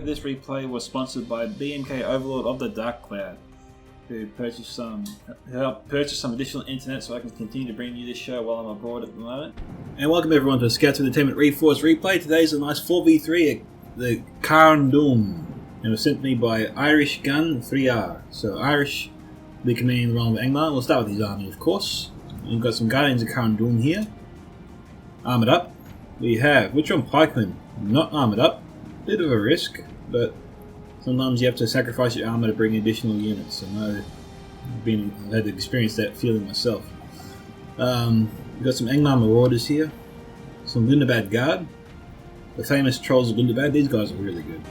This replay was sponsored by BMK Overlord of the Dark Cloud, who helped purchase some additional internet so I can continue to bring you this show while I'm abroad at the moment. And welcome everyone to Scouts of Entertainment Reforged replay. Today's a nice 4v3 at the Carn Dum, and it was sent to me by Irish Gun 3R. So Irish will be commanding the realm of England. We'll start with his army, of course. We've got some Guardians of Carn Dum here, armoured up. We have Witchron Pikemen, not armoured up. Bit of a risk, but sometimes you have to sacrifice your armour to bring additional units. I know I've had to experience that feeling myself. We've got some Angmar Marauders here, some Gundabad Guard, the famous Trolls of Gundabad. These guys are really good.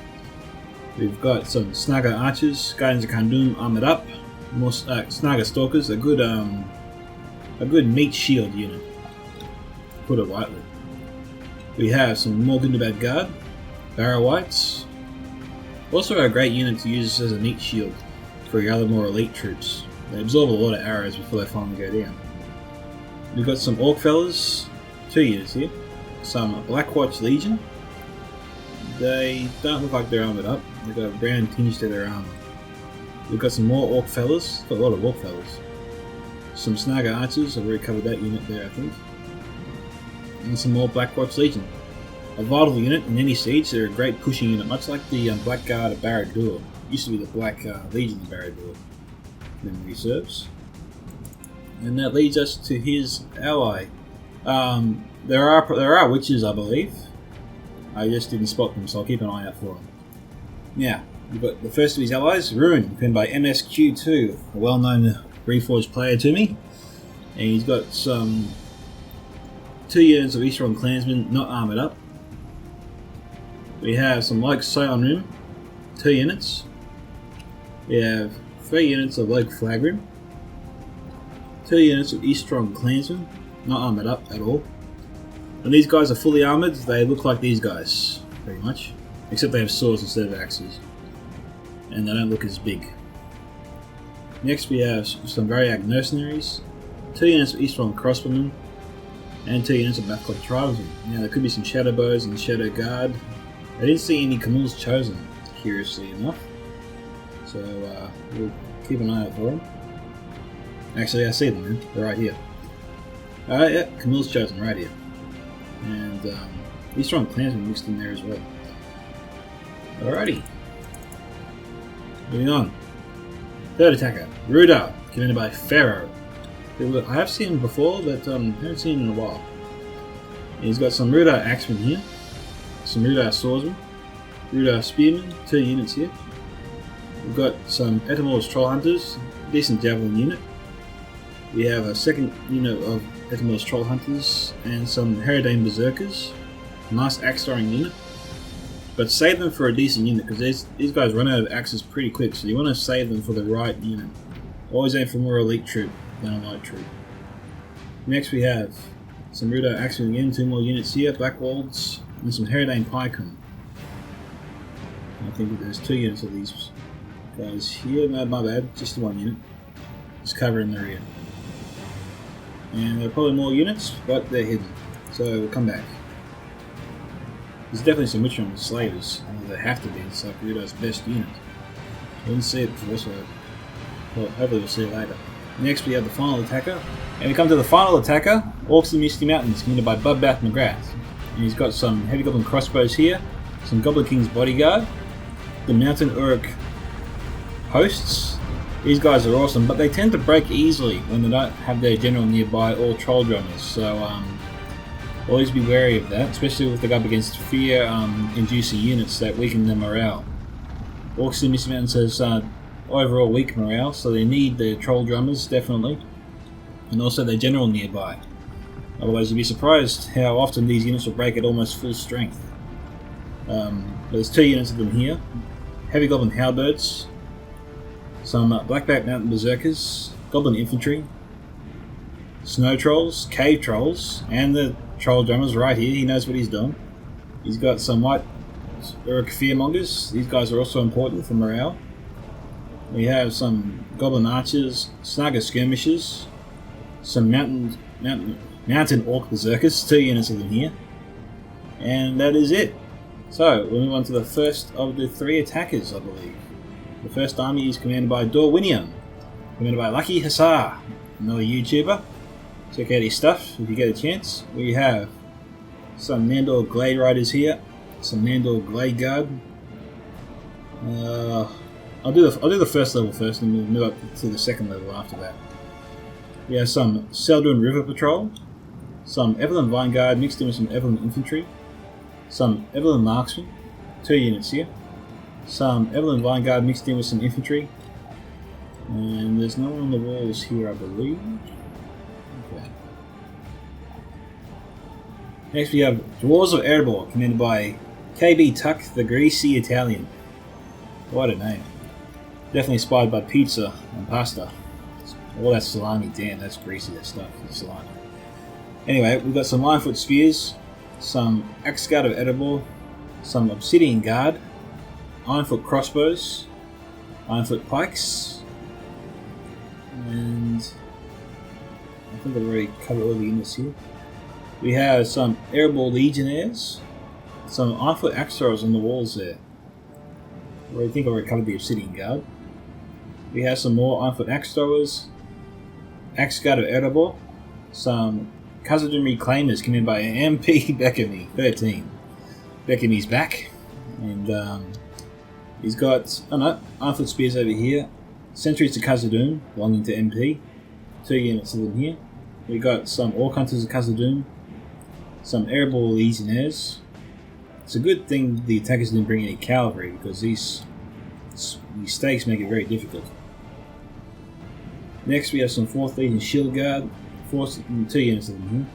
We've got some Snaga Archers, Guardians of Carn Dum armoured up, more Snaga Stalkers, a good meat shield unit, to put it lightly. We have some more Gundabad Guard, Barrow Whites. Also a great unit to use as a meat shield for your other more elite troops. They absorb a lot of arrows before they finally go down. We've got some Orc Fellas, 2 units here. Some Blackwatch Legion. They don't look like they're armoured up. They've got a brown tinge to their armour. We've got some more Orc Fellas. Got a lot of Orc Fellas. Some Snaga Archers. I've already covered that unit there, I think. And some more Blackwatch Legion. A vital unit in any siege. They're a great pushing unit, much like the Blackguard of Barad-dûr. Used to be the Black Legion of Barad-dûr. Memory serves. And that leads us to his ally. There are witches, I believe. I just didn't spot them, so I'll keep an eye out for them. Now, we've got the first of his allies, Ruin, pinned by MSQ2, a well-known Reforged player to me. And he's got some 2 units of Eastern Clansmen not armoured up. We have some Loke Sauron, 2 units. We have 3 units of Loke Flagrim. 2 units of Eastern Clansmen, not armoured up at all. When these guys are fully armoured, they look like these guys, pretty much. Except they have swords instead of axes. And they don't look as big. Next we have some Variag Mercenaries. 2 units of Eastern Crossbowmen. And 2 units of Bathclub Tribesmen. Now there could be some Shadow Bows and Shadow Guard. I didn't see any Camille's Chosen, curiously enough. So we'll keep an eye out for them. Actually, I see them, man. They're right here. Alright, yeah, Camille's Chosen, right here. And Eastern Clansmen mixed in there as well. Alrighty. Moving on. Third attacker, Rudar, commanded by Pharaoh. I have seen him before, but I haven't seen him in a while. He's got some Rudar Axemen here, some Rudar Swordsmen, Rudar Spearmen, 2 units here. We've got some Etamor's Troll Hunters, decent Javelin unit. We have a second unit of Etamor's Troll Hunters and some Herodane Berserkers. Nice axe throwing unit. But save them for a decent unit, because these guys run out of axes pretty quick, so you want to save them for the right unit. Always aim for more elite troop than a light troop. Next we have some Rudar Axemen again, 2 more units here, Blackwolds, and some Herodane Pikemen. I think there's 2 units of these guys here. No, my bad, just the 1 unit. Just covering the rear. And there are probably more units, but they're hidden. So we'll come back. There's definitely some Witchron Slavers. There have to be. It's like Rudar's best unit. I didn't see it before, so well, hopefully we'll see it later. Next we have the final attacker. And we come to the final attacker, Orcs of the Misty Mountains, committed by Budbath McGrath. And he's got some Heavy Goblin crossbows here, some Goblin King's Bodyguard, the Mountain Uruk hosts. These guys are awesome, but they tend to break easily when they don't have their general nearby or troll drummers. So always be wary of that, especially if they go up against fear-inducing units that weaken their morale. Orcs of the Misty Mountains has overall weak morale, so they need their troll drummers, definitely, and also their general nearby. Otherwise you'd be surprised how often these units will break at almost full strength. There's 2 units of them here. Heavy Goblin Halberds. some Blackback Mountain Berserkers, Goblin Infantry, Snow Trolls, Cave Trolls, and the Troll Drummer's right here. He knows what he's doing. He's got some White Uruk Fearmongers. These guys are also important for morale. We have some Goblin Archers, Snugger Skirmishers, some Mountain Orc Berserkers, 2 units of them here. And that is it. So, we'll move on to the first of the 3 attackers, I believe. The first army is commanded by Dorwinion, commanded by Lucky Hussar, another YouTuber. Check out his stuff if you get a chance. We have some Nandor Glade Riders here, some Nandor Glade Guard. I'll do the first level first, and we'll move up to the second level after that. We have some Seldun River Patrol, some Evelyn Vanguard mixed in with some Evelyn Infantry, some Evelyn Marksmen, 2 units here, some Evelyn Vanguard mixed in with some Infantry, and there's no one on the walls here, I believe. Okay. Next we have Dwarves of Erebor, commanded by KB Tuck, the Greasy Italian. What a name. Definitely inspired by pizza and pasta. All that salami, damn, that's greasy, that stuff, salami. Anyway, we've got some Linefoot Spears, some Axe Guard of Erebor, some Obsidian Guard, Ironfoot Crossbows, Ironfoot Pikes, and I think I've already covered all the units here. We have some Erebor Legionnaires, some Ironfoot Axe Throwers on the walls there. I think I already covered the Obsidian Guard. We have some more Ironfoot Axe Throwers, Axe Guard of Erebor, some Khazad-dum Reclaimers commanded by MP Beckamy, 13. Beckamy's back, and he's got, Ironfoot Spears over here, Sentries of Khazad-dum belonging to MP, 2 units of them here. We got some Orc Hunters of Khazad-dum, some Erebor Legionnaires. It's a good thing the attackers didn't bring any cavalry, because these stakes make it very difficult. Next we have some 4th Legion Shield Guard, 2 units of them here.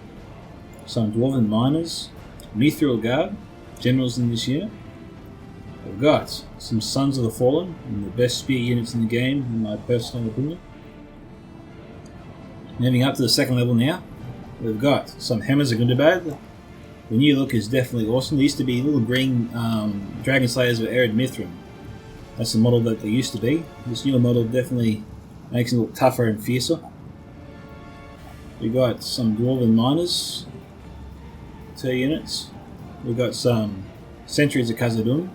Some Dwarven Miners, Mithril Guard, generals in this unit. We've got some Sons of the Fallen, and the best spear units in the game, in my personal opinion. Moving up to the second level now, we've got some Hammers of Gundabad. The new look is definitely awesome. They used to be little green Dragon Slayers of Ered Mithrin. That's the model that they used to be. This newer model definitely makes them look tougher and fiercer. We've got some Dwarven Miners, 2 units. We've got some Sentries of Khazad-dum,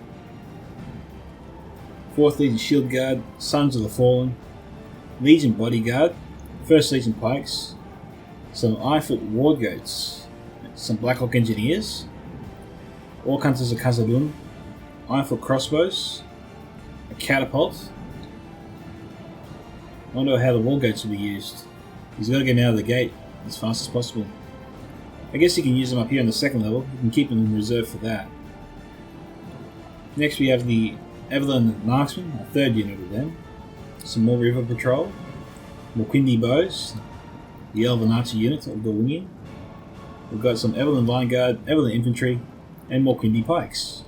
4th Legion Shield Guard, Sons of the Fallen, Legion Bodyguard, 1st Legion Pikes, some Ironfoot Ward Goats, some Blackhawk Engineers, Orc Hunters of Khazad-dum, Ironfoot Crossbows, a Catapult. I wonder how the Wall Goats will be used. He's got to get them out of the gate as fast as possible. I guess you can use them up here on the second level. You can keep them in reserve for that. Next we have the Evelyn Marksmen, a 3rd unit of them. Some more River Patrol, more Quindi Bows, the Elven Archer unit of Dorwinion. We've got some Evelyn Vanguard, Evelyn Infantry, and more Quindi Pikes.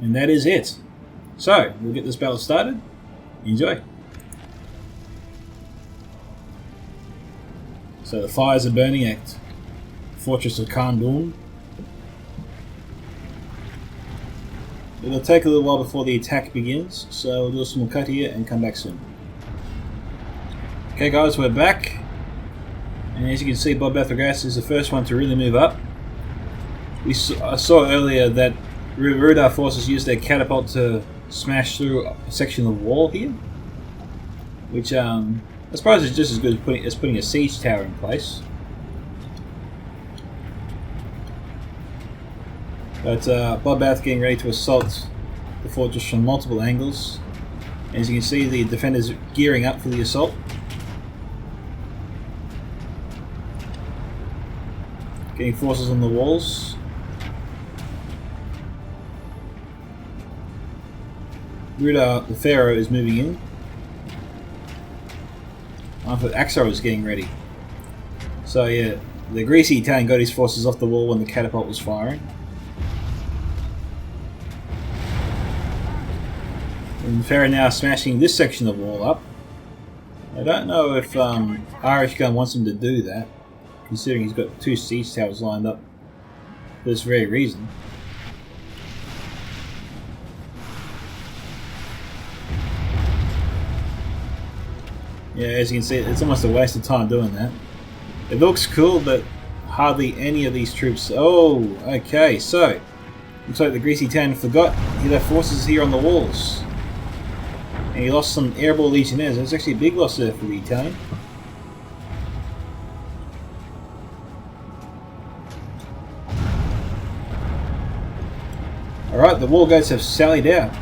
And that is it. So, we'll get this battle started. Enjoy. So the fires are burning at Fortress of Carn Dum. It'll take a little while before the attack begins, so we'll do a small cut here and come back soon. Okay guys, we're back. And as you can see, Bob Bathurst is the first one to really move up. I saw earlier that Rudar forces used their catapult to smash through a section of the wall here, which I suppose it's just as good as putting a siege tower in place. But Bob Bath getting ready to assault the fortress from multiple angles. As you can see, the defenders gearing up for the assault. Getting forces on the walls. Rudar the Pharaoh is moving in. Axar is getting ready. So yeah, the greasy Italian got his forces off the wall when the catapult was firing. And And Farah now smashing this section of the wall up. I don't know if Irish Gun wants him to do that, considering he's got 2 siege towers lined up for this very reason. Yeah, as you can see, it's almost a waste of time doing that. It looks cool, but hardly any of these troops... Oh, okay, so... Looks like the Greasy Tan forgot he left forces here on the walls. And he lost some airborne legionnaires. That's actually a big loss there for the Italian. Alright, the war goats have sallied out.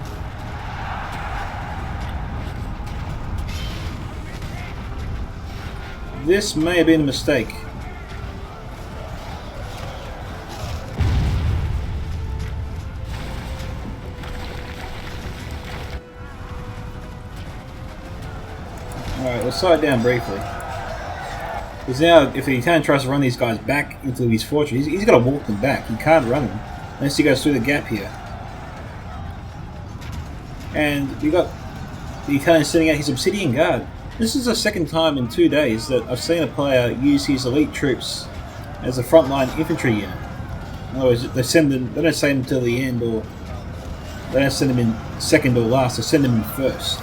This may have been a mistake. Alright, let's slow it down briefly. Because now, if the Italian tries to run these guys back into his fortress, he's got to walk them back. He can't run them unless he goes through the gap here. And we got the Italian sending out his Obsidian Guard. This is the second time in 2 days that I've seen a player use his elite troops as a frontline infantry unit. In other words, they send them. They don't send them till the end, or they don't send them in second or last. They send them in first.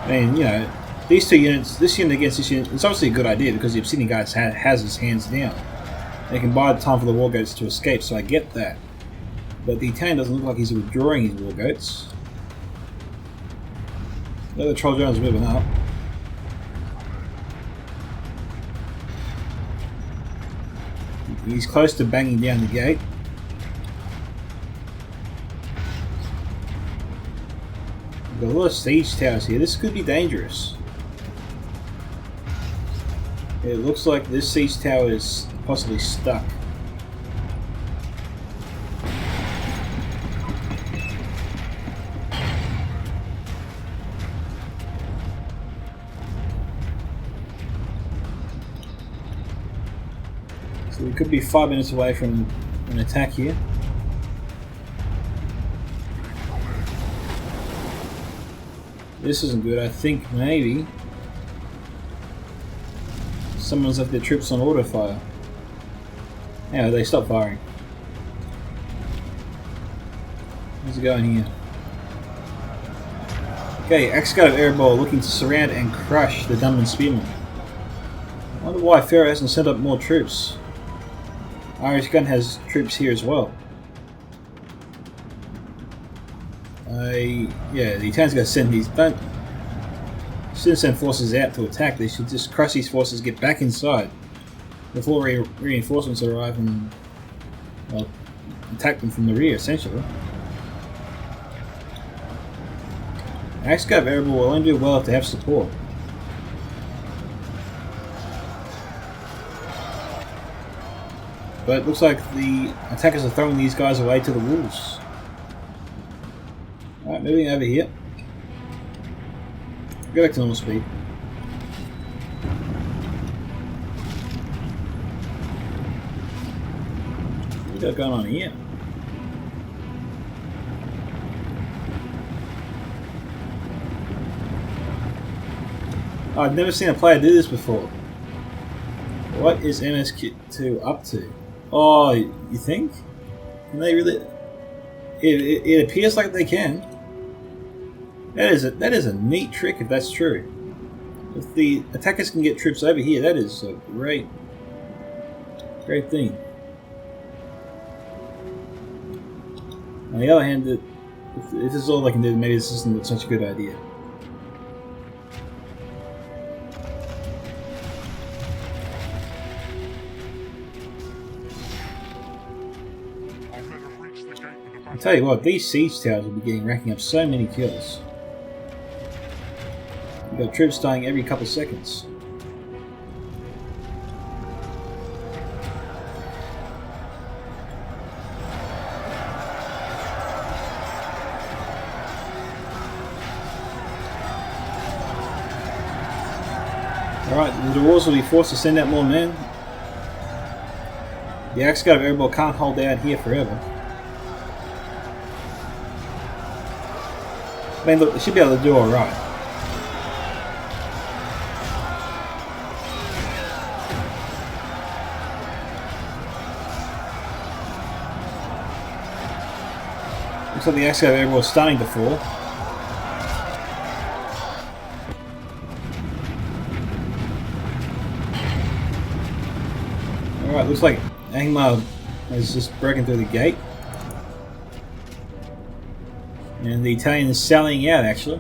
And you know, these 2 units, this unit against this unit, it's obviously a good idea because the Obsidian Guard has his hands down. They can buy the time for the war goats to escape, so I get that. But the Italian doesn't look like he's withdrawing his war goats. The other troll drones are moving up. He's close to banging down the gate. We've got a lot of siege towers here. This could be dangerous. It looks like this siege tower is possibly stuck. So we could be 5 minutes away from an attack here. This isn't good. I think maybe someone's left their troops on auto fire. Yeah, they stopped firing. How's it going here? Okay, Excavator Airball looking to surround and crush the Dunman Spearmen. I wonder why Pharaoh hasn't sent up more troops. Irish Gun has troops here as well. Yeah, the Italians got to send these. Shouldn't send forces out to attack. They should just crush these forces, get back inside before reinforcements arrive and attack them from the rear, essentially. Excavator Airball will only do well if they have support. But it looks like the attackers are throwing these guys away to the wolves. Alright, moving over here. Go back to normal speed. What we got going on here? Oh, I've never seen a player do this before. What is MS2 up to? Oh, you think? Can they really? It appears like they can. That is a neat trick if that's true. If the attackers can get troops over here, that is a great thing. On the other hand, if this is all they can do, maybe this isn't such a good idea. I tell you what, these siege towers will be racking up so many kills. You've got troops dying every couple seconds. Alright, the Dwarves will be forced to send out more men. The Excavator Airball can't hold out here forever. I mean, look, they should be able to do alright. Looks like the excavator was starting to fall. Alright, looks like Angmar has just broken through the gate. And the Italian is sallying out, actually.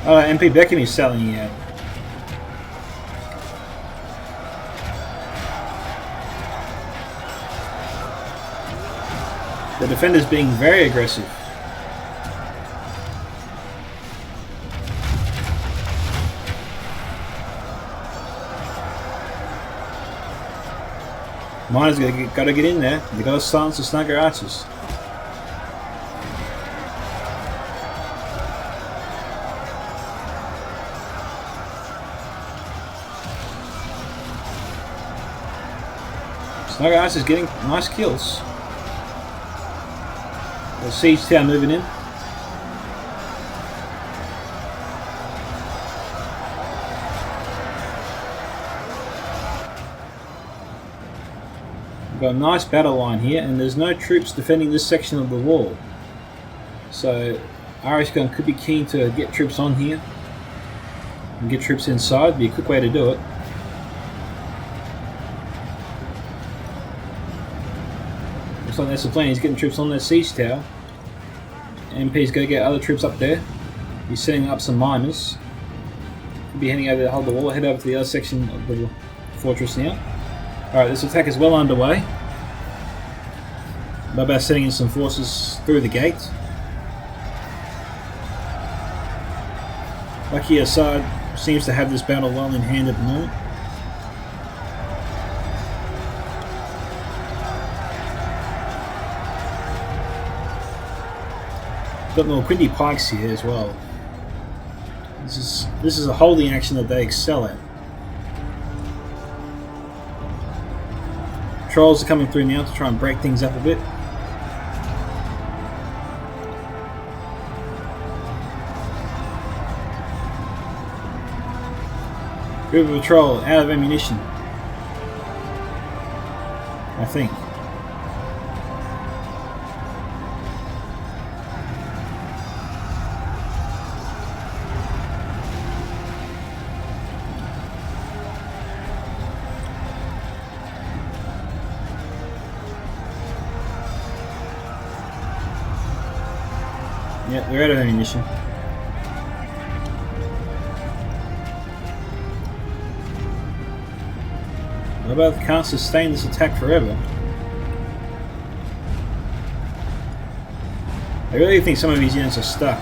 Oh, MP Beckham is sallying out. The defender's being very aggressive. Miners got to get in there. They got to silence the snugger archers. Snugger archers getting nice kills. The siege tower moving in. We've got a nice battle line here, and there's no troops defending this section of the wall. So Irish Gun could be keen to get troops on here and get troops inside. Be a quick way to do it. Looks like that's the plan. He's getting troops on that siege tower. MP's going to get other troops up there. He's setting up some miners. He'll be heading over to hold the wall. Head over to the other section of the fortress now. Alright, this attack is well underway. Baba's sending in some forces through the gate. Lucky Assad seems to have this battle well in hand at the moment. Got little Quindy pikes here as well. This is a holding action that they excel at. Trolls are coming through now to try and break things up a bit. Group of a troll out of ammunition, I think. Yeah, they're out of ammunition. About can't sustain this attack forever. I really think some of these units are stuck.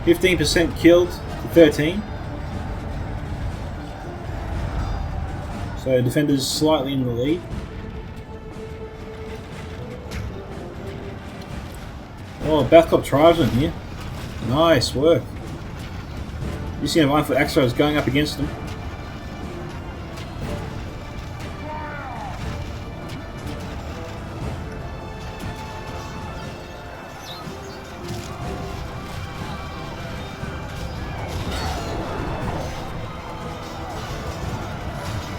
15% killed to 13. So defenders slightly in the lead. Oh, Bathcop tribesman here. Nice work. You see a 1 foot Axos going up against them.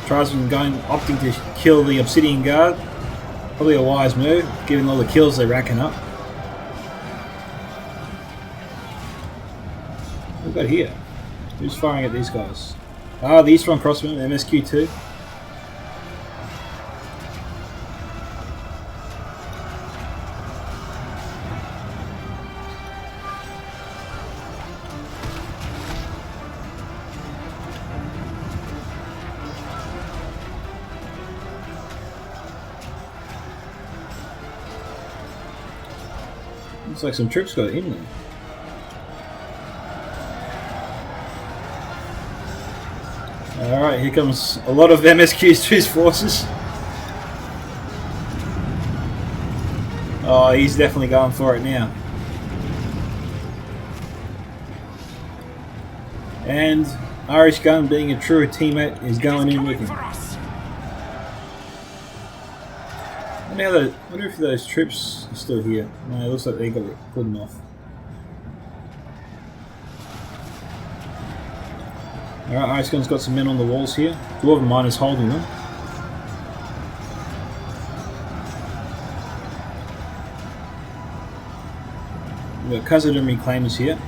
Tribesman opting to kill the Obsidian Guard. Probably a wise move, given all the kills they're racking up. What have we got here? Who's firing at these guys? Ah, the Eastern Crossman, MSQ2. Looks like some troops got in there. Alright, here comes a lot of MSQs to his forces. Oh, he's definitely going for it now. And Irish Gun, being a true teammate, is going in with him. I wonder if those troops are still here. No, it looks like they got pulled them off. Alright, Icegun's got some men on the walls here. Dwarven miners holding them. We've got Khazad-dum reclaimers here.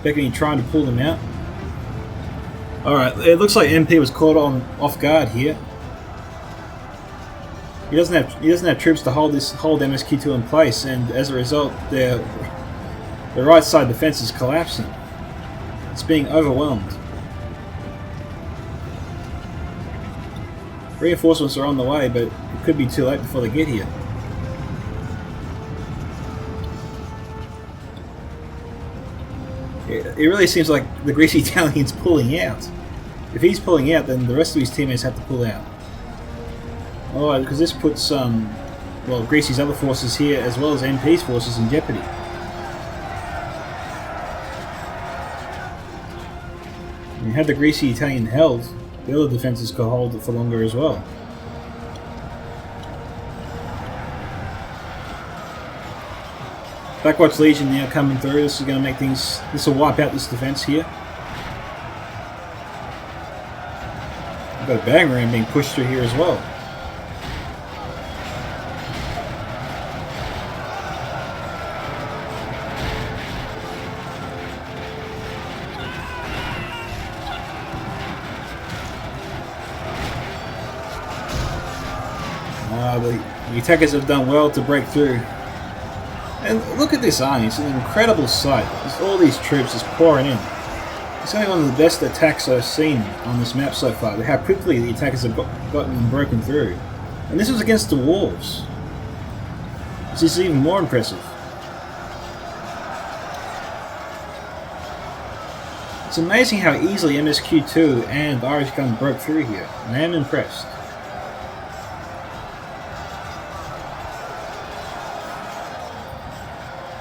Beckoning trying to pull them out. Alright, it looks like MP was caught off guard here. He doesn't have troops to hold MSQ2 in place, and as a result, the right side defense is collapsing. It's being overwhelmed. Reinforcements are on the way, but it could be too late before they get here. It really seems like the Greasy Italian's pulling out. If he's pulling out, then the rest of his teammates have to pull out. Alright, because this puts well, Greasy's other forces here, as well as MP's forces, in jeopardy. And had the Greasy Italian held, the other defences could hold it for longer as well. Blackwatch Legion now coming through. This is going to make things. This will wipe out this defence here. We've got a bang ram being pushed through here as well. The attackers have done well to break through. And look at this army, it's an incredible sight. There's all these troops just pouring in. It's only one of the best attacks I've seen on this map so far. How quickly the attackers have gotten and broken through. And this was against the wolves. This is even more impressive. It's amazing how easily MSQ2 and Irish Gun broke through here, and I am impressed.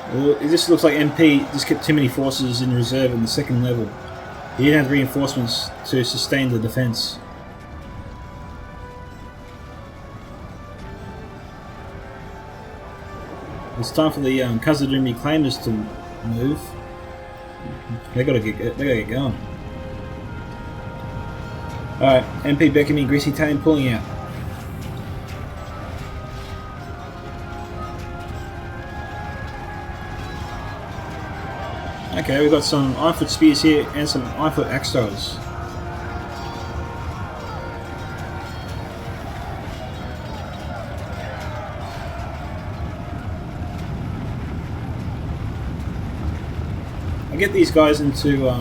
It just looks like MP just kept too many forces in reserve in the second level. He didn't have reinforcements to sustain the defense. It's time for the Khazad-dum reclaimers to move. They gotta get going. Alright, MP beckoning, Greasy Italian pulling out. Okay, we've got some Ironfoot spears here and some Ironfoot axe throwers. I get these guys into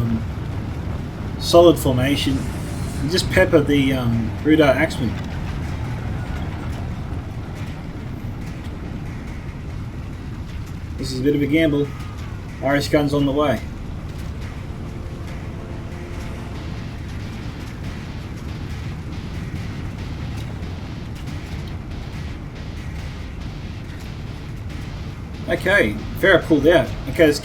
solid formation and just pepper the Rudar Axemen. This is a bit of a gamble. Irish Gun's on the way. Okay, Farah pulled out. Okay, that's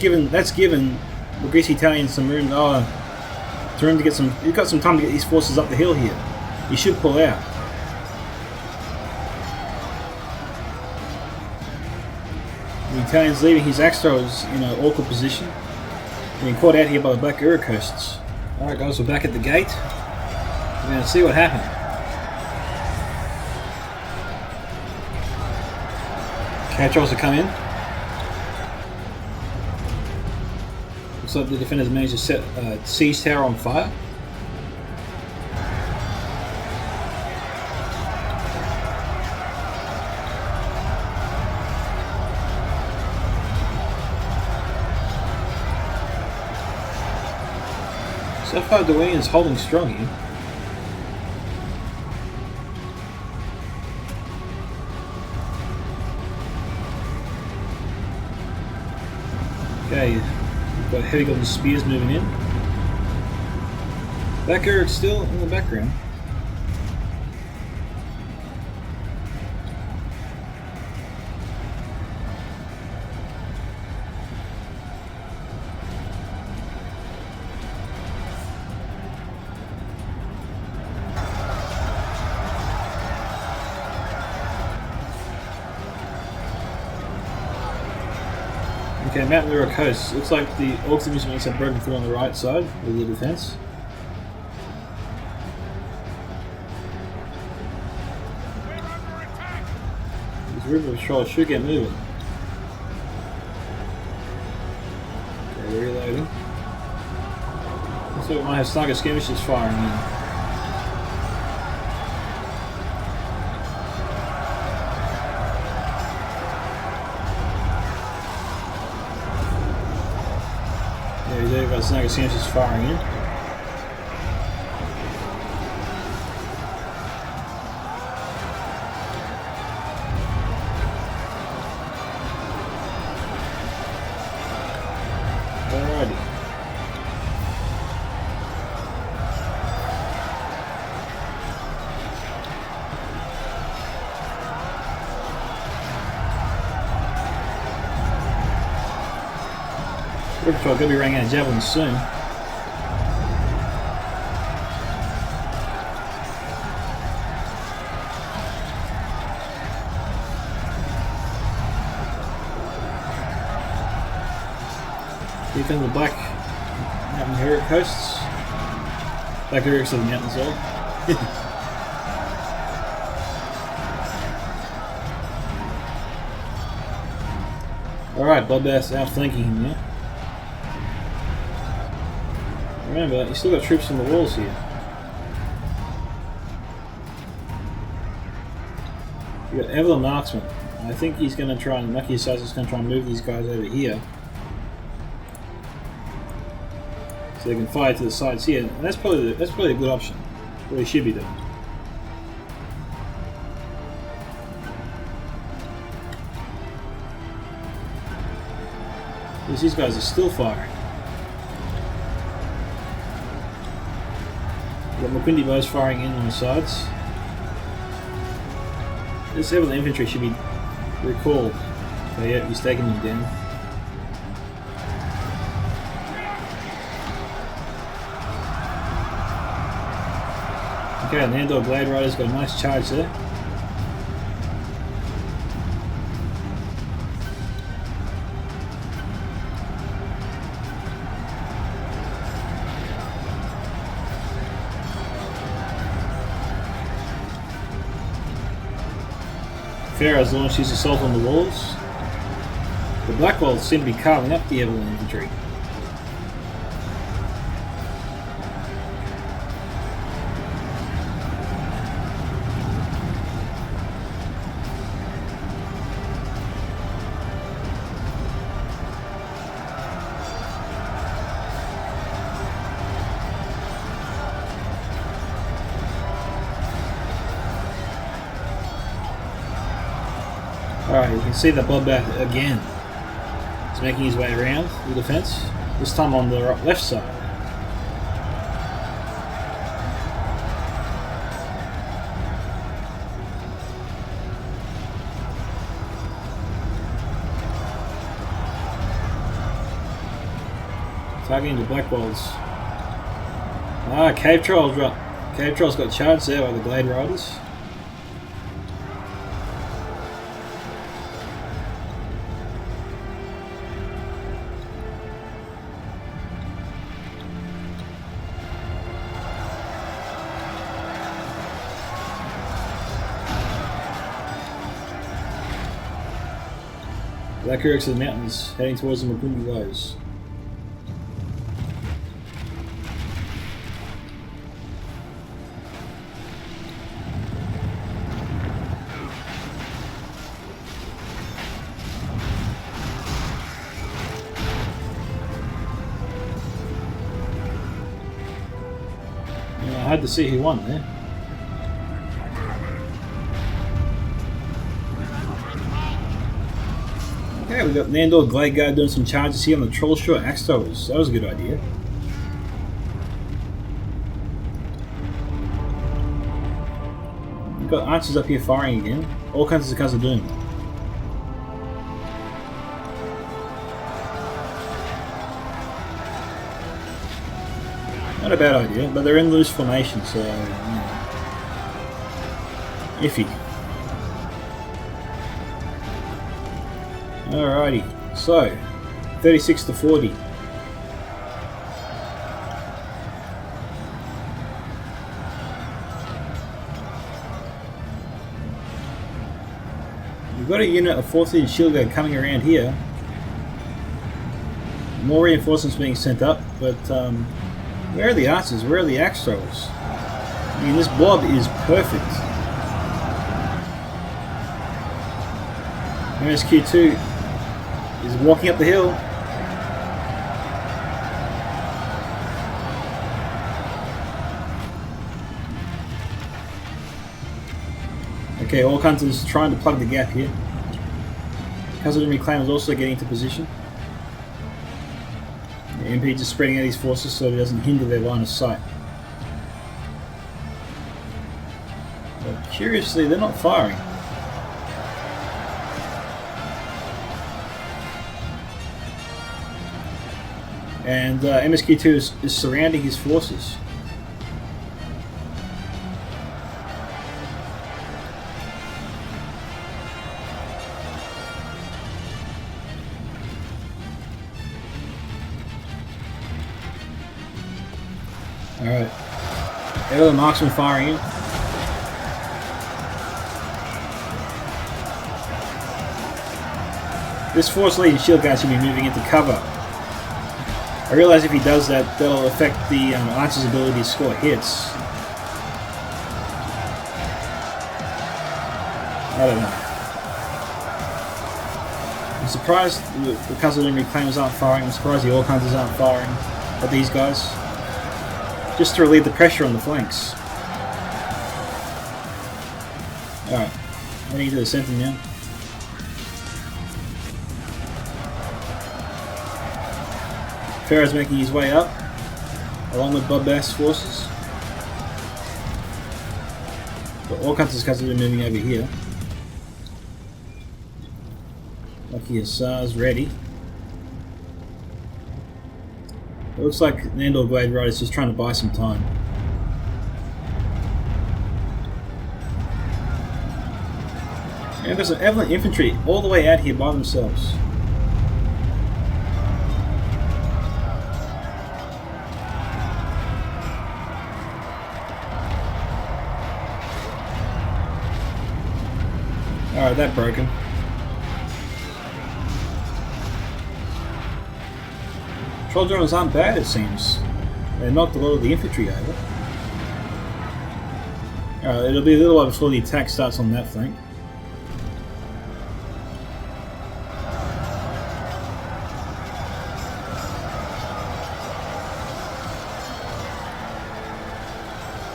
given the Greasy Italian some room. To get some. You've got some time to get these forces up the hill here. You should pull out. The Italian's leaving his axe throwers in an awkward position. Being caught out here by the Black Uracoasts. Alright guys, we're back at the gate. We're going to see what happened. Patrons have come in. Looks like the defenders managed to set a siege tower on fire. So far, Dwayne is holding strong here. Okay, we've got heavy golden spears moving in. Backer still in the background. Okay, Mountain Mirror Coast. Looks like the Orcs and Mutants have broken through on the right side of the defense. These river patrols should get moving. Okay, reloading. Looks like we might have Snugger skirmishers firing in. There we go, Snugger skirmishers firing in. Alrighty. River Patrol going to be running out of javelins soon. Here come the black mountain hero coasts. Black heroes of the mountains all. Alright, Bloodbath's outflanking him now. Remember, you still got troops on the walls here. You got Evelyn Marksman. I think he's going to try and, Lucky Assassin's going to try and move these guys over here. So they can fire to the sides here. And that's probably a good option. What he should be doing. Because these guys are still firing. We've got McQuindy bows firing in on the sides. This heavy infantry should be recalled. So yeah, he's taking them down. Okay, the Nandor Blade Rider's got a nice charge there. Pharaoh's launched his assault on the walls. The Black Walls seem to be carving up the Evelyn infantry. Alright, you can see the Bloodbath again. He's making his way around the defense, this time on the left side. Targeting the Black Walls. Ah, Cave Troll's got charged there by the Blade Riders. Black Heroes of the Mountains, heading towards the Makumbi Lows. Yeah, hard to see who won there. Okay, we got Nandor Glade Guard doing some charges here on the Trollshore Axe Throwers. That was a good idea. We've got archers up here firing again. All kinds of Khazad-dum. Not a bad idea, but they're in loose formation, so iffy. Alrighty, so 36 to 40. We've got a unit of 4th shield guard coming around here. More reinforcements being sent up, but where are the archers? Where are the axe throwers? I mean, this blob is perfect. MSQ2 is walking up the hill. Okay, Orc Hunter's trying to plug the gap here. Khazad-dum Reclaim is also getting into position. The MP just spreading out his forces so it doesn't hinder their line of sight. But curiously, they're not firing. And MSQ2 is surrounding his forces. Alright. There are the marksmen firing in. This force leading shield guard should be moving into cover. I realise if he does that, that'll affect the archer's ability to score hits. I don't know. I'm surprised the Khazad-dum Reclaimers aren't firing. I'm surprised the Orc Hunters aren't firing at these guys. Just to relieve the pressure on the flanks. Alright, heading to the centre now. Pharaoh's making his way up, along with Bob Bass' forces. The Orc Hunters are moving over here. Lucky Hussars ready. It looks like the Nandor Glade Rider is just trying to buy some time. And there's some Evelyn infantry all the way out here by themselves. Alright, that broken. Troll drones aren't bad, it seems. They knocked a lot of the infantry over. Alright, it'll be a little while before the attack starts on that flank.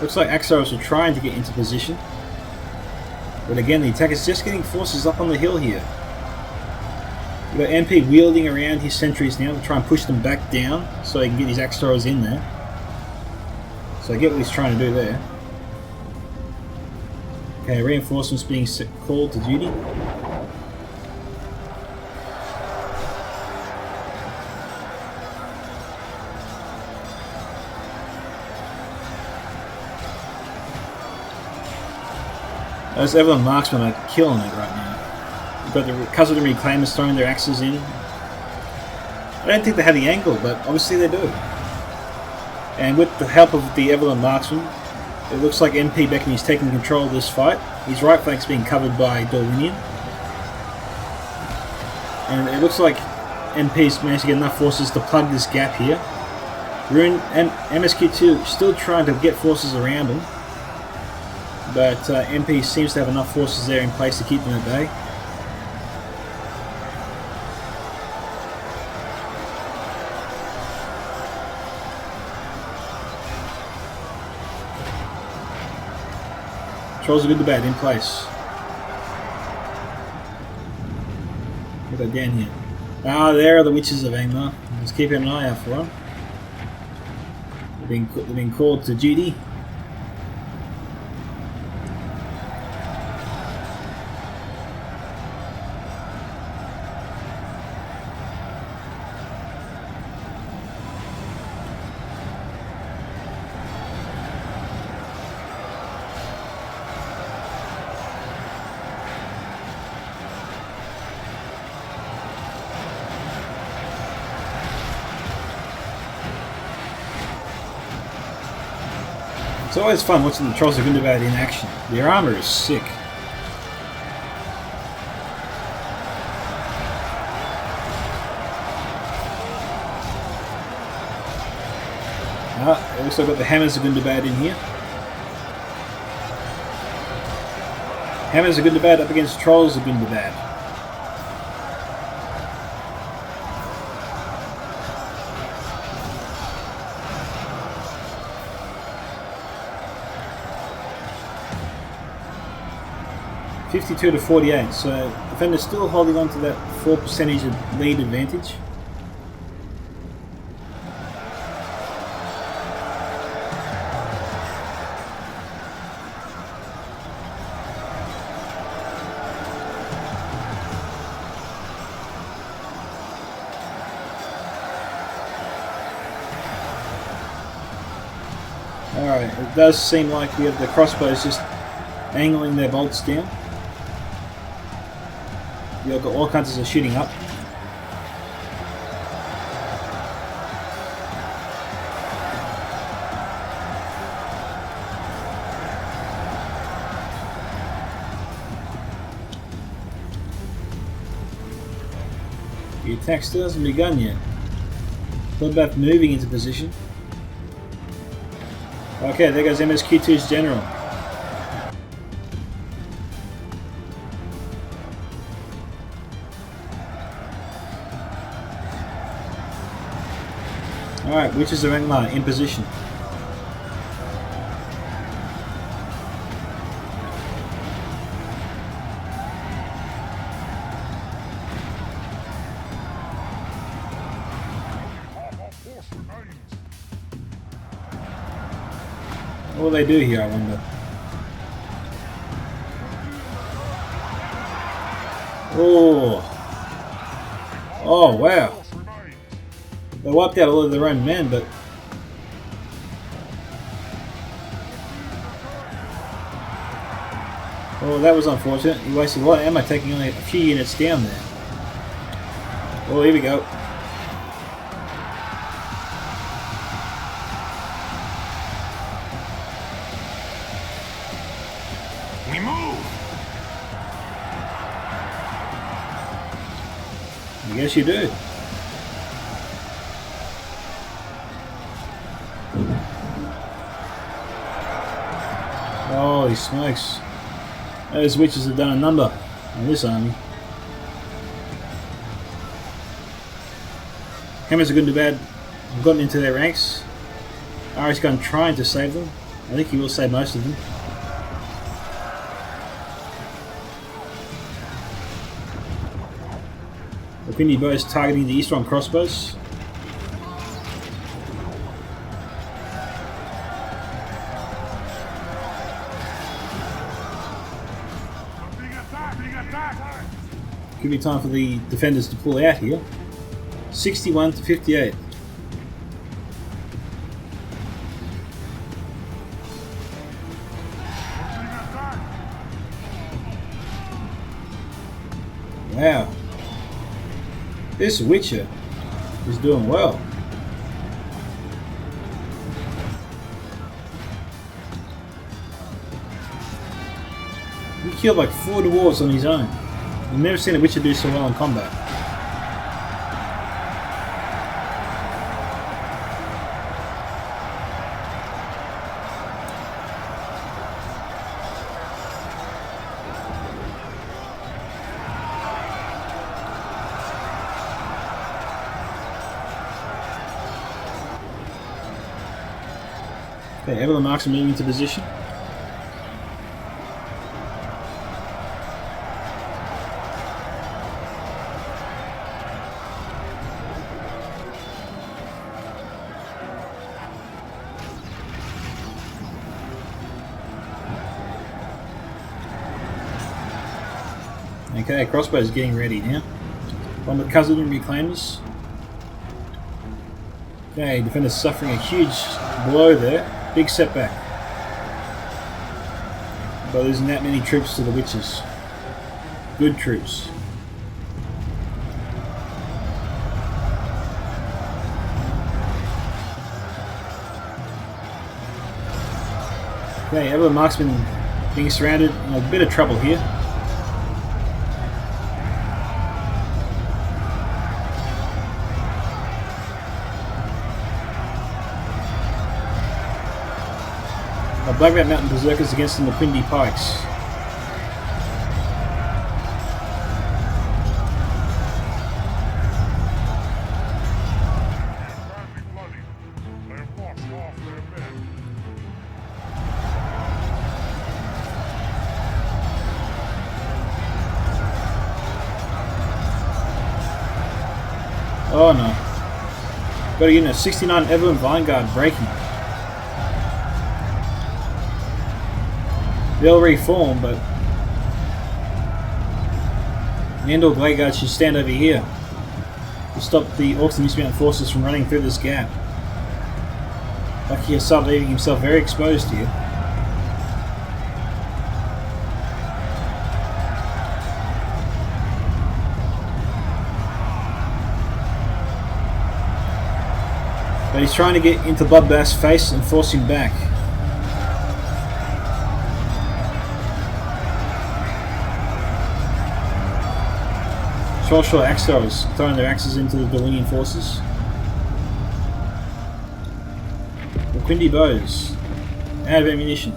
Looks like Axaros are trying to get into position. But again, the attack is just getting forces up on the hill here. We've got MP wielding around his sentries now to try and push them back down so he can get his axe throwers in there. So I get what he's trying to do there. Okay, reinforcements being called to duty. Those Evelyn marksmen are killing it right now. We've got the Khazad-dum Reclaimers throwing their axes in. I don't think they have the angle, but obviously they do. And with the help of the Evelyn marksmen, it looks like MP Beckman is taking control of this fight. His right flank's being covered by Dorwinian. And it looks like MP's managed to get enough forces to plug this gap here. Rune and MSQ2 still trying to get forces around him. But MP seems to have enough forces there in place to keep them at bay. Trolls are good to bad in place. What about down here? Ah, there are the Witches of Angmar. Just keeping an eye out for them. They've been called to duty. It's always fun watching the Trolls of Gundabad in action. Their armour is sick. I also got the Hammers of Gundabad in here. Hammers of Gundabad up against Trolls of Gundabad. (52 to 48). So defender's still holding on to that 4% of lead advantage. Alright, it does seem like we have the crossbows just angling their bolts down. You've got all kinds of shooting up. The attack still hasn't begun yet. Bloodbath moving into position. Okay, there goes MSQ2's general. Alright, Witches of Angmar in position. What will they do here, I wonder? Oh! Oh, wow! They wiped out a lot of their own men, but... Oh, that was unfortunate. He wasted a lot of ammo taking only a few units down there. Oh, here we go. We move! I guess you do. Holy smokes. Those witches have done a number on this army. Hammers of Gundabad have gotten into their ranks. Irish Gun trying to save them. I think he will save most of them. The Quindy bow is targeting the Eastron crossbows. Could be time for the defenders to pull out here. 61 to 58. Wow. This Witcher is doing well. He killed like 4 dwarves on his own. I've never seen a Witcher do so well in combat. Okay, Evelyn marks are moving into position. Okay, crossbow's getting ready now. One with Khazad-dum reclaimers. Okay, defender's suffering a huge blow there. Big setback. But there isn't that many troops to the Witches. Good troops. Okay, Evelyn Marksman being surrounded in a bit of trouble here. Black Rat Mountain Berserkers against the Quindi Pikes. Oh no. Got a unit 69 Evelyn Vanguard breaking. They'll reform, but the Endor Blade Guard should stand over here to stop the Orcs and Mistmountain forces from running through this gap. Lucky Khazad leaving himself very exposed here. But he's trying to get into Bloodbath's face and force him back. Short axe throwers throwing their axes into the Delinean forces. The Quindi bows out of ammunition.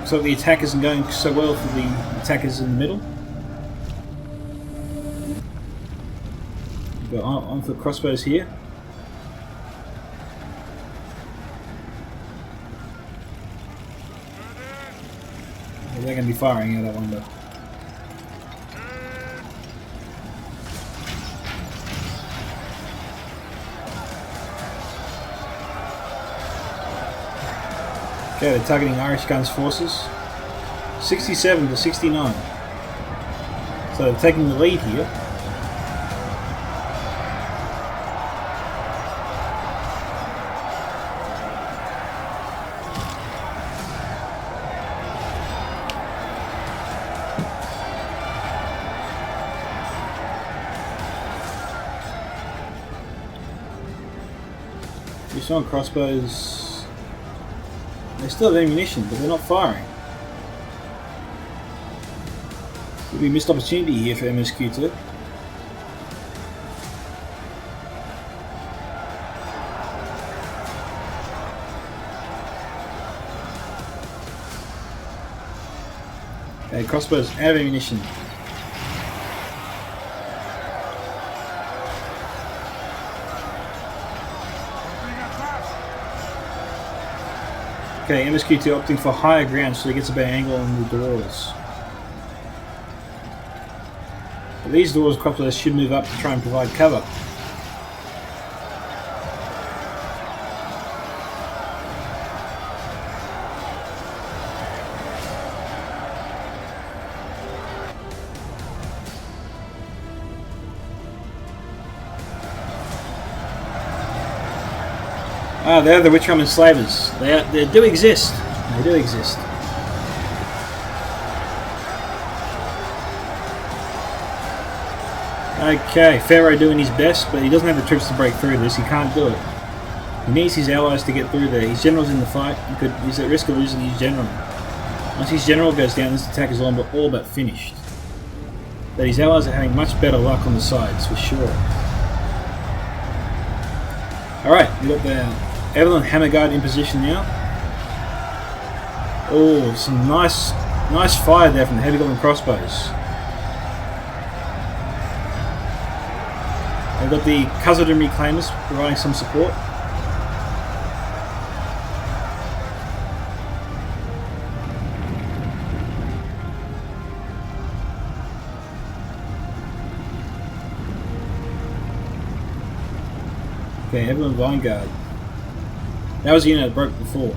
So the attack isn't going so well for the attackers in the middle. Go on for crossbows here. They're going to be firing out, I wonder. Okay, they're targeting Irish Guns forces. 67 to 69. So they're taking the lead here. On crossbows, they still have ammunition, but they're not firing. Could be a missed opportunity here for MSQ2. Okay, crossbows out of ammunition. Okay, MSQ2 opting for higher ground so he gets a better angle on the doors. But these doors, crossbows should move up to try and provide cover. Ah, they're the Witchrum enslavers. They do exist. They do exist. Okay, Pharaoh doing his best, but he doesn't have the troops to break through this. He can't do it. He needs his allies to get through there. His general's in the fight. He's at risk of losing his general. Once his general goes down, this attack is all but finished. But his allies are having much better luck on the sides, for sure. Alright, we've got the Evelyn Hammerguard in position now. Oh, some nice fire there from the heavy golden crossbows. They've got the Khazad-dum reclaimers providing some support. Okay, Evelyn Vanguard. That was the unit that broke before.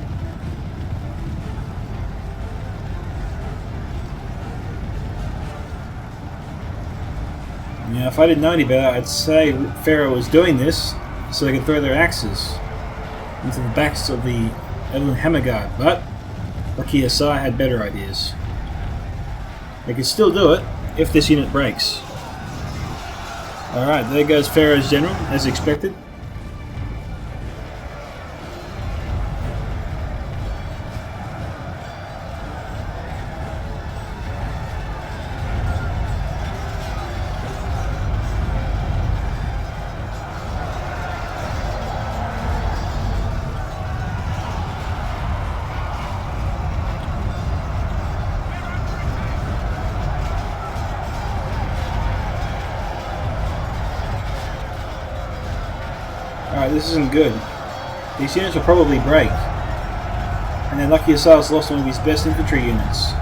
Now, if I didn't know any better, I'd say Pharaoh was doing this so they could throw their axes into the backs of the Evelyn Hammerguard, but lucky Khazad had better ideas. They could still do it if this unit breaks. Alright, there goes Pharaoh's general, as expected. Alright, this isn't good. These units will probably break. And then lucky Asyl's lost one of his best infantry units.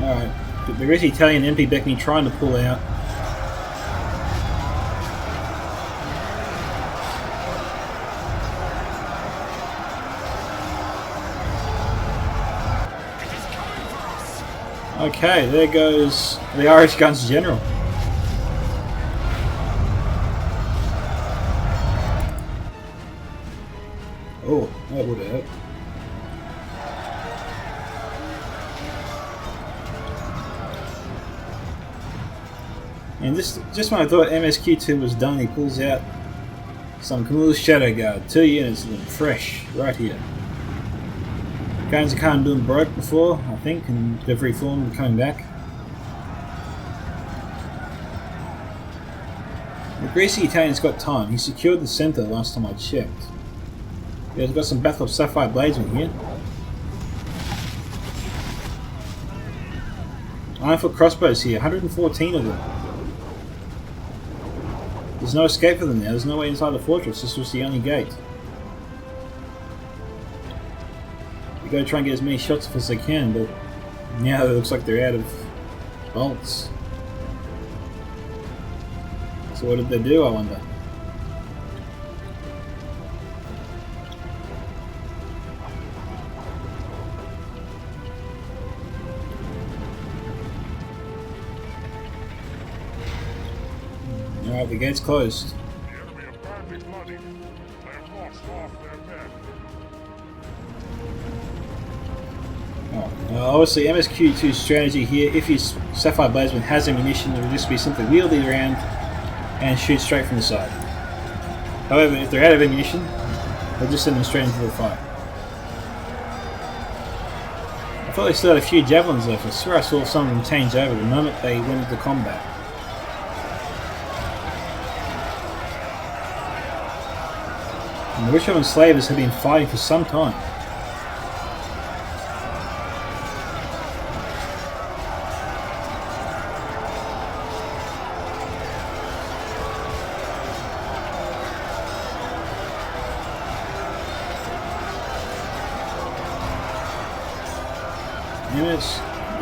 Alright, there is Italian MP Beckney trying to pull out. Okay, there goes the Irish Guns General. Oh, that would have hurt. And just when I thought MSQ2 was done, he pulls out some Camille's Shadow Guard. 2 units of them, fresh, right here. Guns of Carn Dum broke before, I think, and they've reformed and coming back. The greasy Italian's got time. He secured the centre last time I checked. Yeah, he's got some Battle of Sapphire Bladesmen here. Ironfoot crossbows here, 114 of them. There's no escape for them now, there's no way inside the fortress, this was the only gate. Go try and get as many shots off as they can, but now it looks like they're out of bolts. So what did they do, I wonder? Alright, the gate's closed. The enemy are badly bloodied. They have lost half their men. Obviously, MSQ2's strategy here, if his Sapphire Bladesman has ammunition, it will just be simply wheel these around and shoot straight from the side. However, if they're out of ammunition, they'll just send them straight into the fight. I thought they still had a few javelins left. I swear I saw some of them change over the moment they went into combat. And the Richard enslavers have been fighting for some time.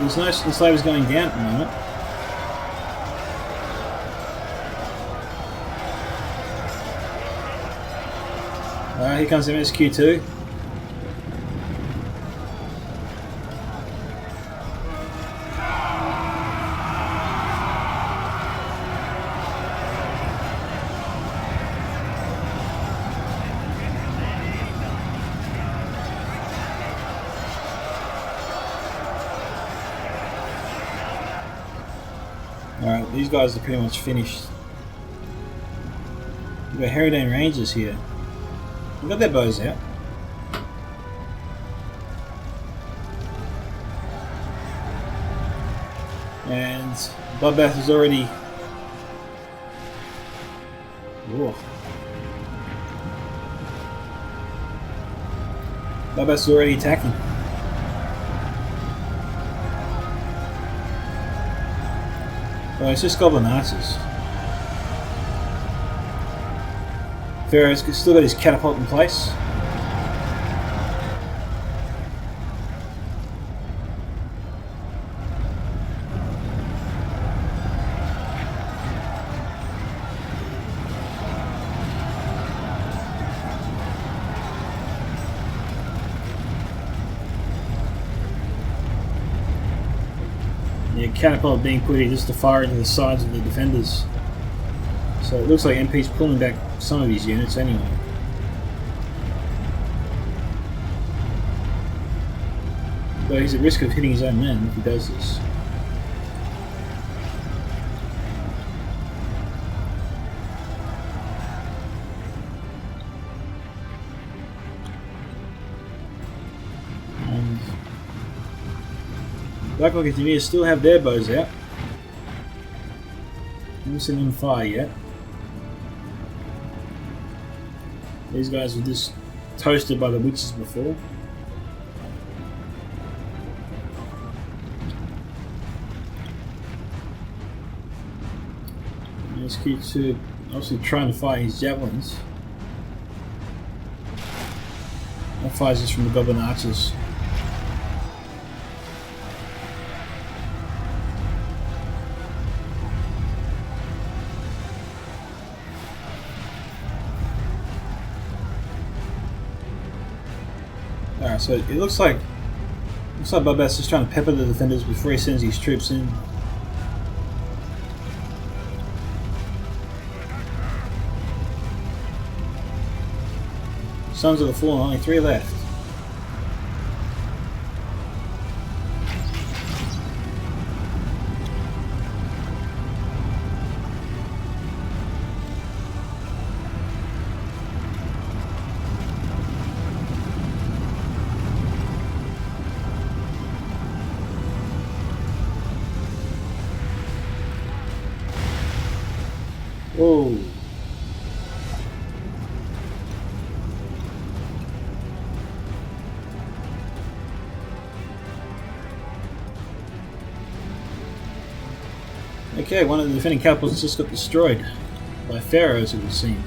There's no enslavers going down at the moment. Here comes MSQ2. Alright, these guys are pretty much finished. We've got Reforged Rangers here. We've got their bows out. And Bloodbath is already... Whoa. Bloodbath is already attacking. Well, it's just Goblin Asses. Pharaoh's still got his catapult in place. The catapult being put here just to fire into the sides of the defenders. So it looks like MP's pulling back some of his units anyway. But he's at risk of hitting his own men if he does this. And Blackhawk Engineers still have their bows out. Haven't seen them fire yet. These guys were just toasted by the witches before. Just keeps obviously trying to fire his javelins. That fires just from the goblin archers. Alright, so it looks like Bloodbath's just trying to pepper the defenders before he sends his troops in. Sons of the Fallen, only 3 left. Whoa. Okay, one of the defending catapults just got destroyed by pharaohs, it would seem.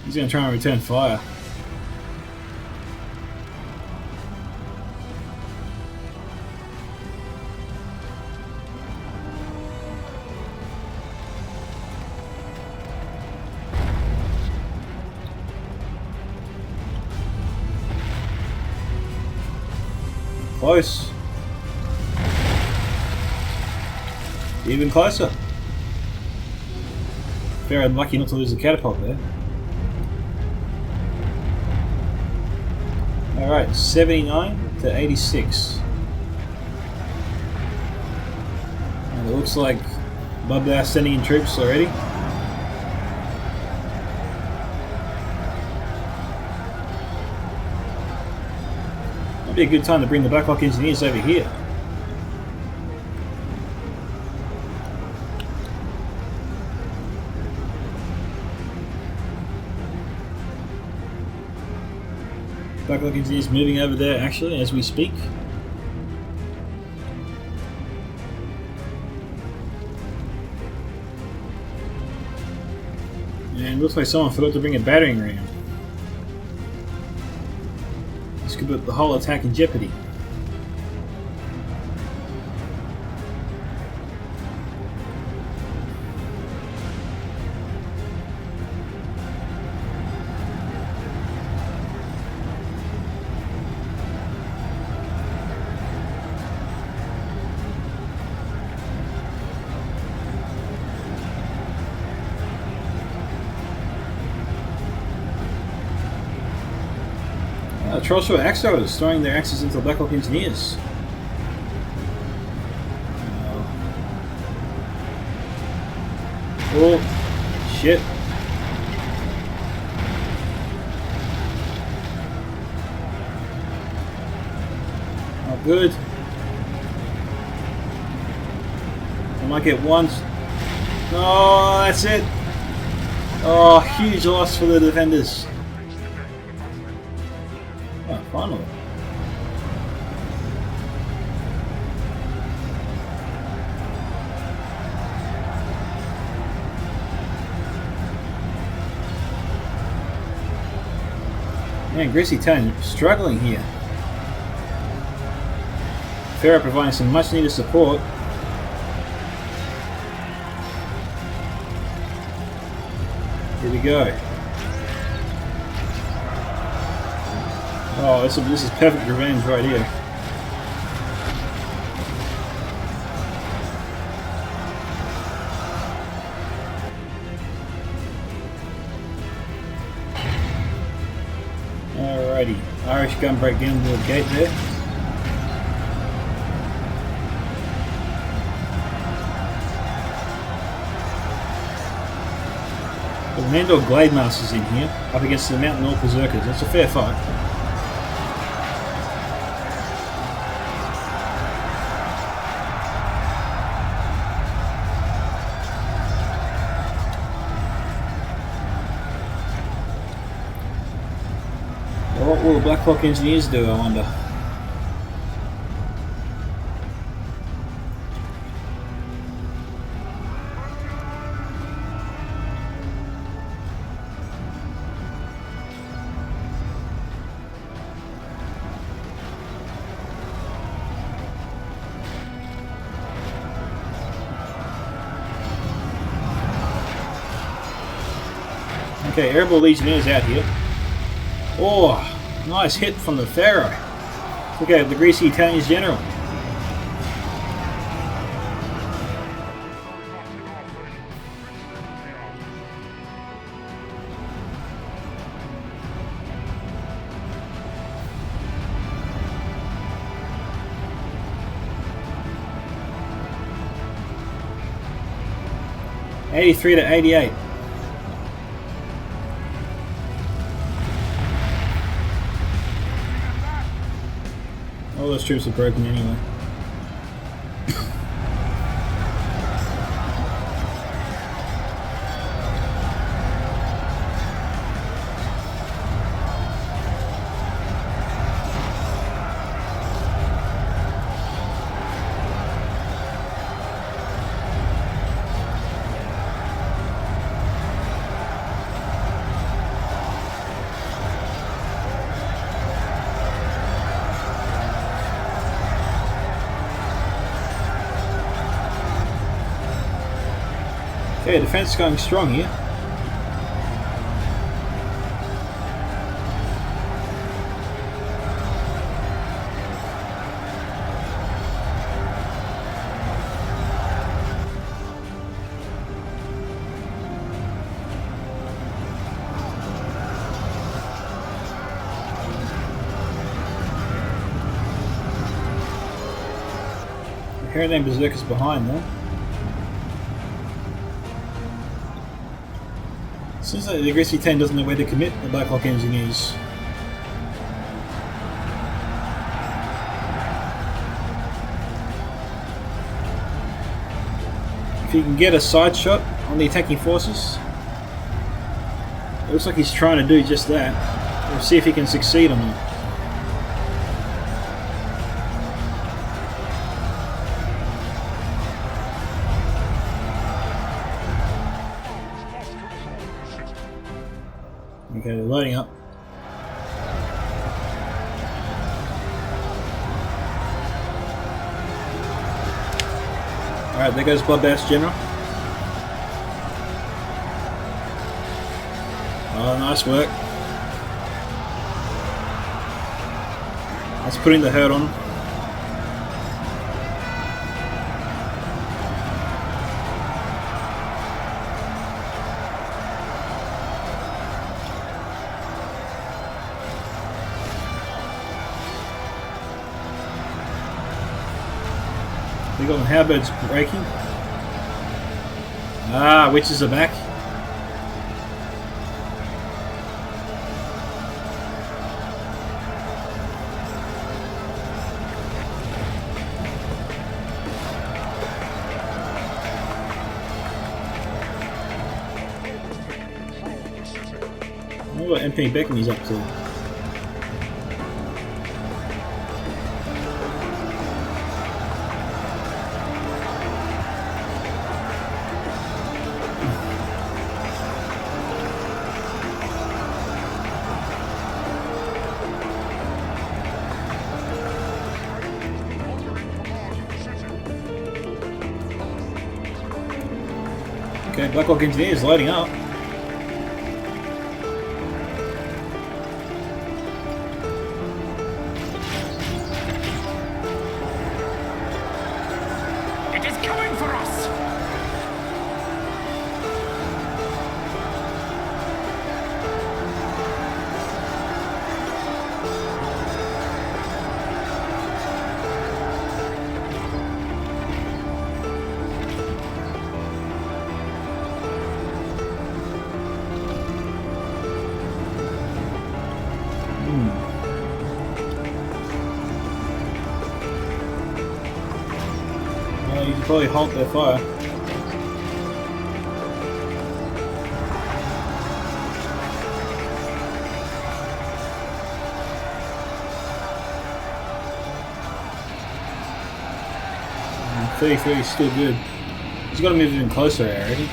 He's going to try and return fire. Close. Even closer. Very unlucky not to lose the catapult there. Alright, 79 to 86. And it looks like Bloodbath sending in troops already. Might be a good time to bring the Blackhawk Engineers over here. Blackhawk Engineers moving over there actually as we speak. And looks like someone forgot to bring a battering ram. This could put the whole attack in jeopardy. Trollshore Axos is throwing their axes into the Blackhawk Engineers. Oh, shit. Not good. I might get one. Oh, that's it. Oh, huge loss for the defenders. Finally. Man, Greasy Town struggling here. Pharaoh providing some much needed support. Here we go. Oh, this is perfect revenge right here. Alrighty, Irish gun break down the gate there. The Nandor Glade Masters in here, up against the Mountain Orc Berserkers. That's a fair fight. Well, what will the Blackhawk Engineers do, I wonder? Okay, Airborne Legionnaires out here. Oh, nice hit from the Pharaoh. Look at the greasy Italian's general. '83 to '88. All those troops are broken anyway. Okay, defense is going strong here. Hearing Berserkers behind though. Seems like the aggressive 10 doesn't know where to commit the Blackhawk Engineers. If he can get a side shot on the attacking forces, it looks like he's trying to do just that. We'll see if he can succeed on that. Okay, they're loading up. Alright, there goes Bloodbath's General. Oh, nice work. That's putting the hurt on them. We got the halberds breaking. Ah, witches are back. I wonder what MP Beckham's up to. Okay, Blackhawk Engineer is loading up. It is coming for us! probably halt their fire. And 33 is still good. He's got to move even closer, I reckon.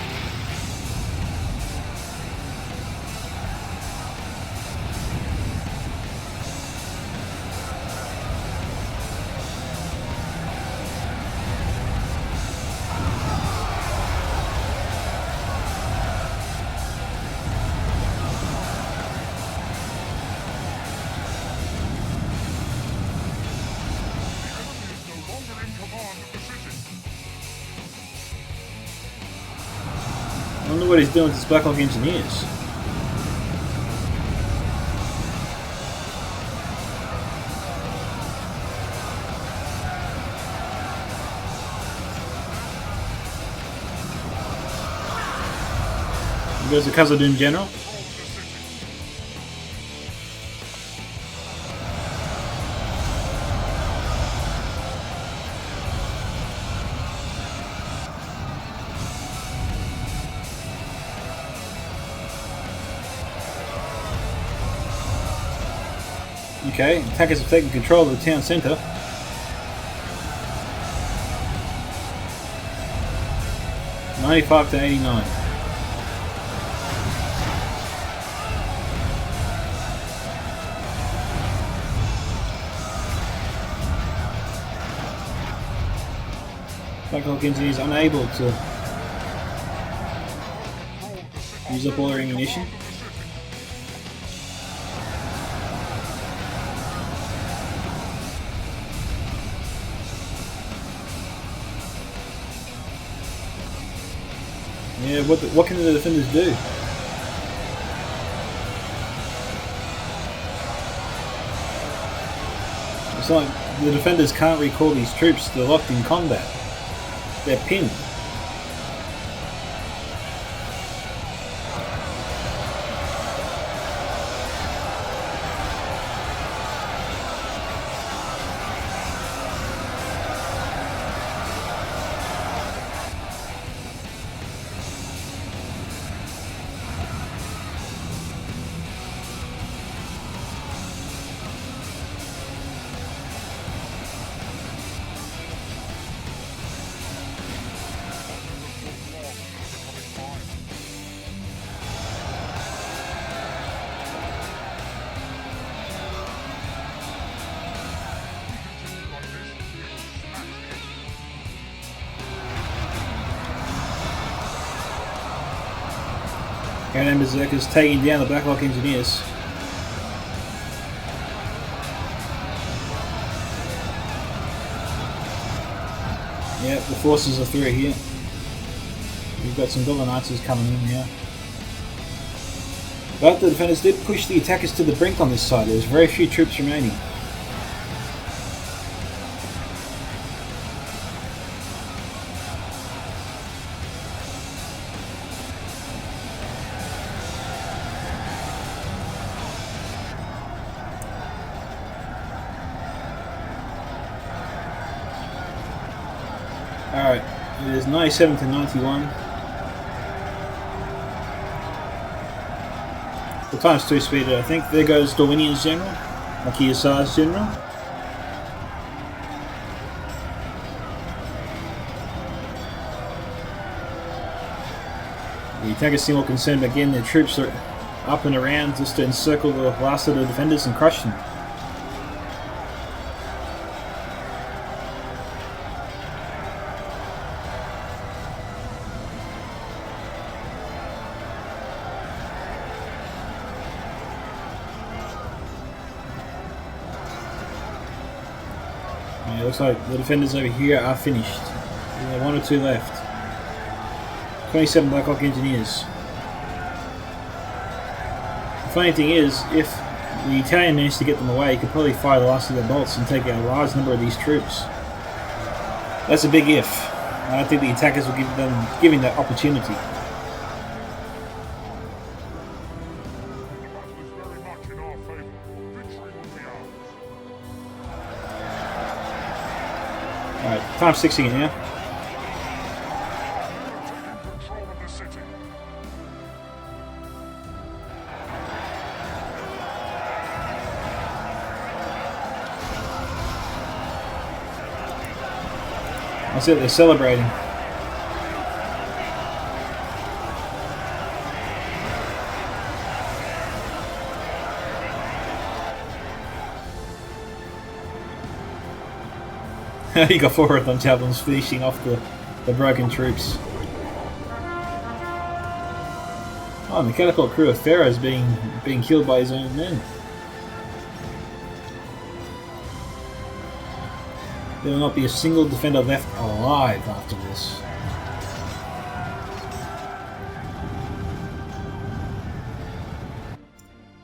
I wonder what he's doing with his Blackhawk engineers. Here goes the Khazad-dum general. Okay, attackers have taken control of the town centre. (95 to 89). Blackhawk engineers unable to use up all their ammunition. Yeah, what can the defenders do? It's like the defenders can't recall these troops, they're locked in combat. They're pinned. Carn Dum berserkers taking down the Blackhawk engineers. Yep, the forces are through here. We've got some Goblin Archers coming in now. But the defenders did push the attackers to the brink on this side. There's very few troops remaining. Alright, it is 97 to 91. The times 2 speeded, I think. There goes Dorwinian's general, Makiasar's general. The attackers seem more concerned, but again their troops are up and around just to encircle the last of the defenders and crush them. Yeah, looks like the defenders over here are finished. There's 1 or 2 left. 27 Blackhawk engineers. The funny thing is, if the Italian managed to get them away, he could probably fire the last of their bolts and take out a large number of these troops. That's a big if. I don't think the attackers will give them that opportunity. Alright, time 60 now. I see they're celebrating. You got 4 of them javelins finishing off the broken troops. Oh, and the catapult crew of Pharaoh is being killed by his own men. There will not be a single defender left alive after this.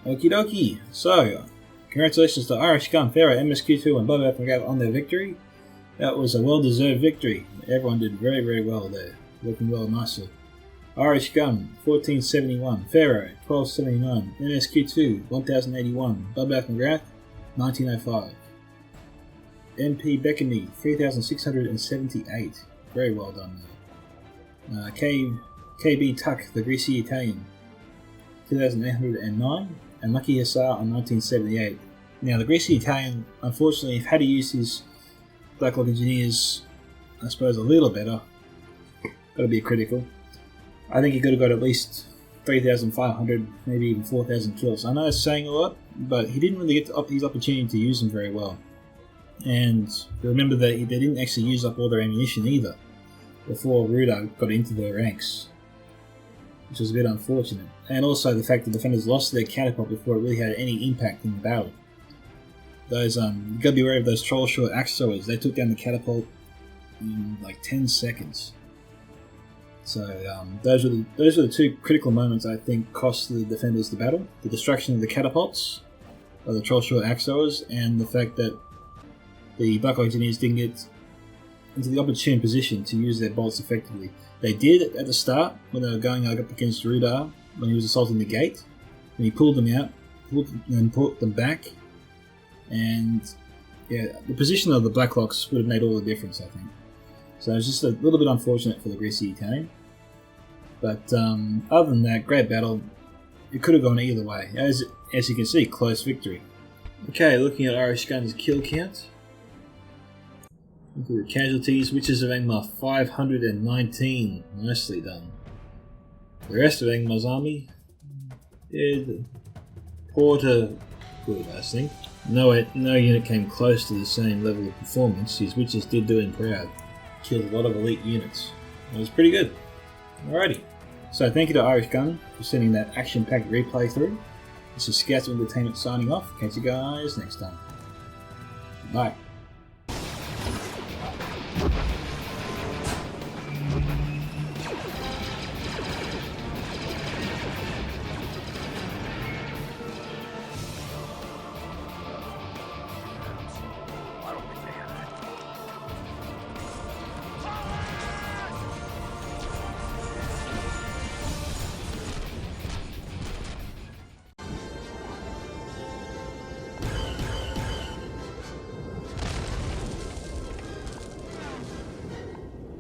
Okie dokie. So, congratulations to Irish Gun, Pharaoh, MSQ2 and Boba Fett on their victory. That was a well-deserved victory. Everyone did very, very well there. Looking well nicely. Irish Gun, 1471. Pharaoh, 1279. MSQ2, 1081. Boba McGrath, 1905. MP Beckamy, 3678. Very well done there. KB Tuck, the Greasy Italian, 2809. And Lucky Hussar on 1978. Now, the Greasy Italian, unfortunately, had to use his Blackhawk Engineers, I suppose, a little better. Gotta be critical. I think he could have got at least 3,500, maybe even 4,000 kills. I know it's saying a lot, but he didn't really get his opportunity to use them very well. And remember that they didn't actually use up all their ammunition either before Ruda got into their ranks, which was a bit unfortunate. And also the fact that the defenders lost their catapult before it really had any impact in the battle. Those you gotta be aware of those troll short axe throwers. They took down the catapult in like 10 seconds. So those were the 2 critical moments I think cost the defenders the battle: the destruction of the catapults, of the troll short axe throwers, and the fact that the Blackhawk Engineers didn't get into the opportune position to use their bolts effectively. They did at the start when they were going up against Rudar when he was assaulting the gate, and he pulled them out, and put them back. And yeah, the position of the Blackhawks would have made all the difference, I think. So it was just a little bit unfortunate for the Greasy Italian. But other than that, great battle. It could have gone either way. As you can see, close victory. Okay, looking at Irish Gun's kill count. Look at the casualties. Witches of Angmar, 519. Nicely done. The rest of Angmar's army did poor to good, I think. No unit came close to the same level of performance. His witches did do him proud. Killed a lot of elite units. It was pretty good. Alrighty. So thank you to Irish Gun for sending that action-packed replay through. This is Scouts of Entertainment signing off. Catch you guys next time. Bye.